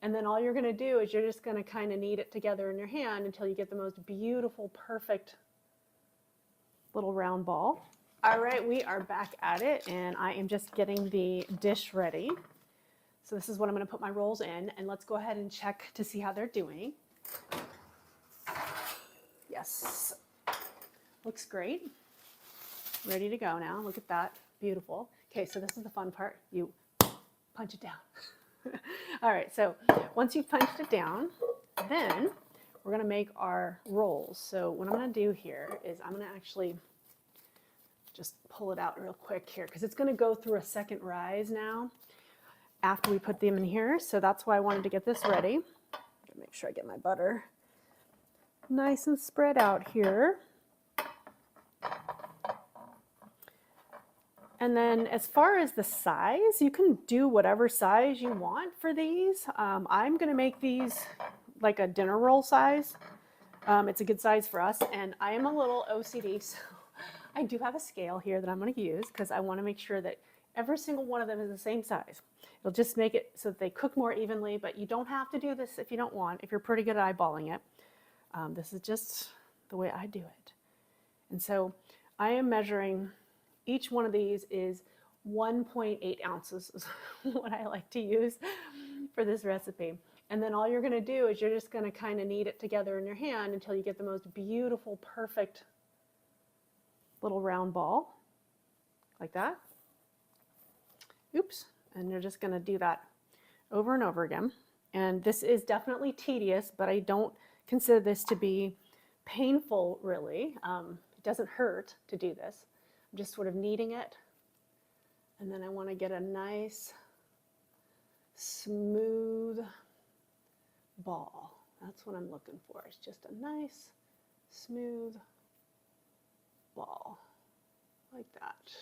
And then all you're going to do is you're just going to kind of knead it together in your hand until you get the most beautiful, perfect little round ball. All right, we are back at it, and I am just getting the dish ready. So this is what I'm going to put my rolls in, and let's go ahead and check to see how they're doing. Yes, looks great. Ready to go now. Look at that, beautiful. Okay, so this is the fun part. You punch it down. All right, so once you've punched it down, then we're going to make our rolls. So what I'm going to do here is I'm going to actually just pull it out real quick here because it's going to go through a second rise now after we put them in here. So that's why I wanted to get this ready. Make sure I get my butter nice and spread out here. And then as far as the size, you can do whatever size you want for these. I'm going to make these like a dinner roll size. It's a good size for us, and I am a little OCD, so I do have a scale here that I'm going to use because I want to make sure that every single one of them is the same size. It'll just make it so that they cook more evenly, but you don't have to do this if you don't want, if you're pretty good at eyeballing it. This is just the way I do it. And so I am measuring, each one of these is 1.8 ounces is what I like to use for this recipe. And then all you're going to do is you're just going to kind of knead it together in your hand until you get the most beautiful, perfect little round ball like that. Oops. And you're just going to do that over and over again. And this is definitely tedious, but I don't consider this to be painful, really. It doesn't hurt to do this. I'm just sort of kneading it. And then I want to get a nice, smooth ball. That's what I'm looking for. It's just a nice, smooth ball like that.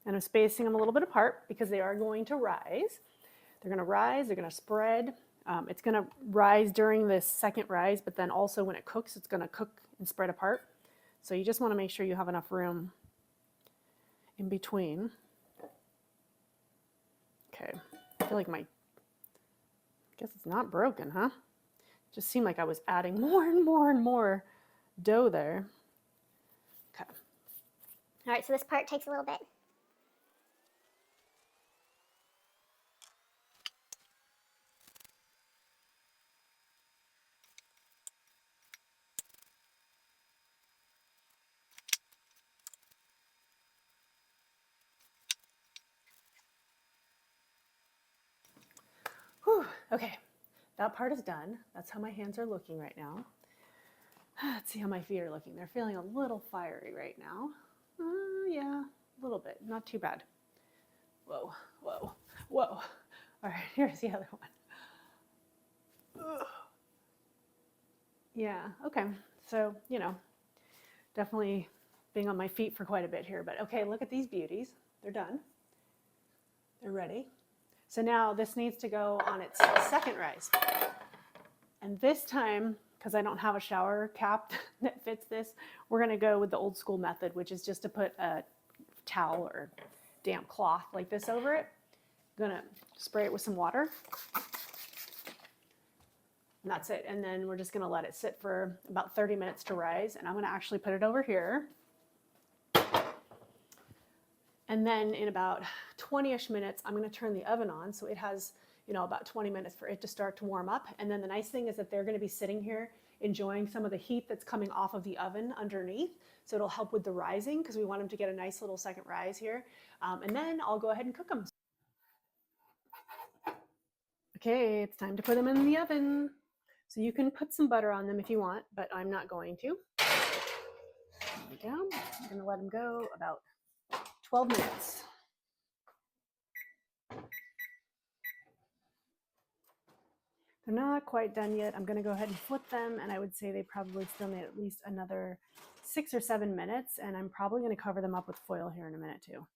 And I'm spacing them a little bit apart because they are going to rise. They're going to rise, they're going to spread. It's going to rise during this second rise, but then also when it cooks, it's going to cook and spread apart. So you just want to make sure you have enough room in between. Okay, I feel like I guess it's not broken, huh? It just seemed like I was adding more and more and more dough there. Okay. All right, so this part takes a little bit. Whew, okay, that part is done. That's how my hands are looking right now. Let's see how my feet are looking. They're feeling a little fiery right now. Yeah, a little bit, not too bad. Whoa, whoa, whoa. All right, here's the other one. Ugh. Yeah, okay, so, you know, definitely being on my feet for quite a bit here, but okay, look at these beauties. They're done. They're ready. So now this needs to go on its second rise. And this time, because I don't have a shower cap that fits this, we're going to go with the old school method, which is just to put a towel or damp cloth like this over it. I'm going to spray it with some water. And that's it. And then we're just going to let it sit for about 30 minutes to rise. And I'm going to actually put it over here. And then in about 20-ish minutes, I'm going to turn the oven on. So it has, you know, about 20 minutes for it to start to warm up. And then the nice thing is that they're going to be sitting here enjoying some of the heat that's coming off of the oven underneath. So it'll help with the rising because we want them to get a nice little second rise here. And then I'll go ahead and cook them. Okay, it's time to put them in the oven. So you can put some butter on them if you want, but I'm not going to. There we go. I'm going to let them go about 12 minutes. They're not quite done yet. I'm going to go ahead and flip them, and I would say they probably still need at least another 6 or 7 minutes, and I'm probably going to cover them up with foil here in a minute too.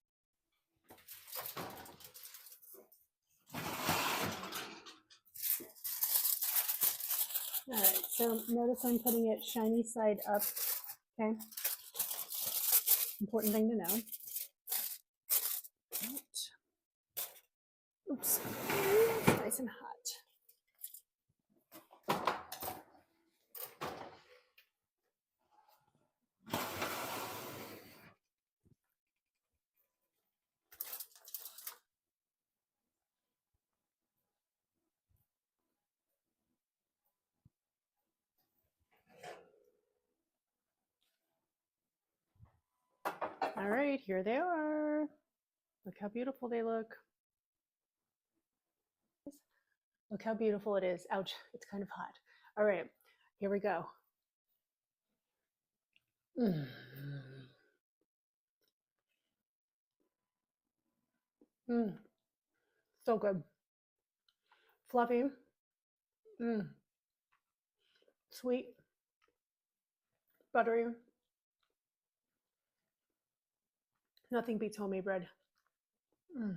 All right, so notice I'm putting it shiny side up, okay? Important thing to know. Oops. It's nice and hot. All right, here they are. Look how beautiful they look. Look how beautiful it is. Ouch, it's kind of hot. All right, here we go. Mm. Mm. So good. Fluffy. Mm. Sweet. Buttery. Nothing beats homemade bread. Mm.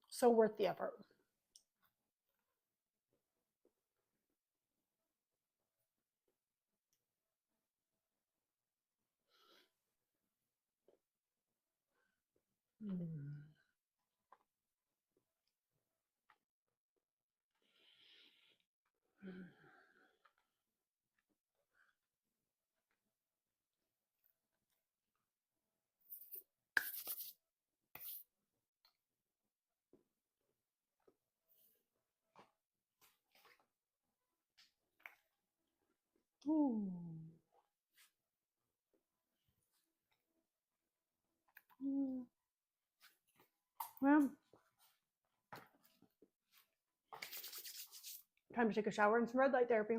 So worth the effort. Mm. Ooh. Mm. Well, time to take a shower and some red light therapy.